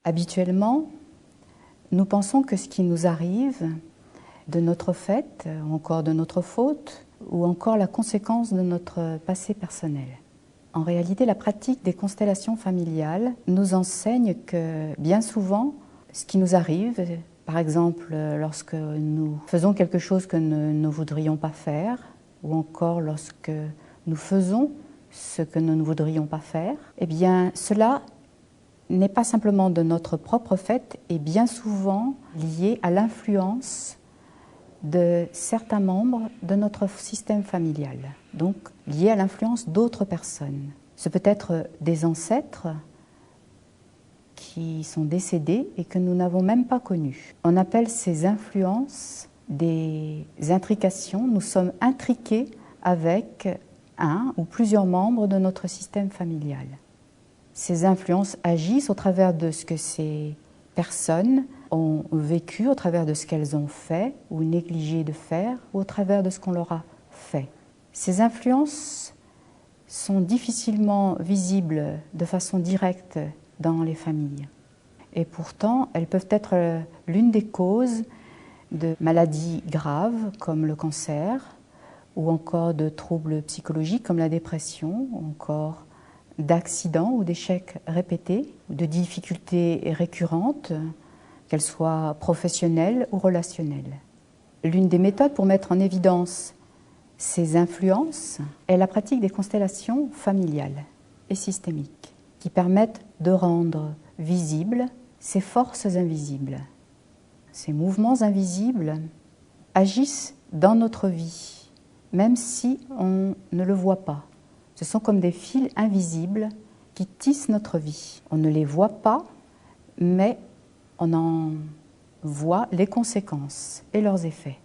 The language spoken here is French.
Habituellement, nous pensons que ce qui nous arrive, de notre fait, ou encore de notre faute, ou encore la conséquence de notre passé personnel. En réalité, la pratique des constellations familiales nous enseigne que bien souvent, ce qui nous arrive, par exemple lorsque nous faisons quelque chose que nous ne voudrions pas faire, ou encore lorsque nous faisons ce que nous ne voudrions pas faire, eh bien cela n'est pas simplement de notre propre fait et bien souvent lié à l'influence de certains membres de notre système familial, donc lié à l'influence d'autres personnes. Ce peut être des ancêtres qui sont décédés et que nous n'avons même pas connus. On appelle ces influences des intrications. Nous sommes intriqués avec un ou plusieurs membres de notre système familial. Ces influences agissent au travers de ce que ces personnes ont vécu, au travers de ce qu'elles ont fait ou négligé de faire, ou au travers de ce qu'on leur a fait. Ces influences sont difficilement visibles de façon directe dans les familles. Et pourtant, elles peuvent être l'une des causes de maladies graves comme le cancer, ou encore de troubles psychologiques comme la dépression, ou encore d'accidents ou d'échecs répétés, ou de difficultés récurrentes, qu'elles soient professionnelles ou relationnelles. L'une des méthodes pour mettre en évidence ces influences est la pratique des constellations familiales et systémiques, qui permettent de rendre visibles ces forces invisibles. Ces mouvements invisibles agissent dans notre vie, même si on ne le voit pas. Ce sont comme des fils invisibles qui tissent notre vie. On ne les voit pas, mais on en voit les conséquences et leurs effets.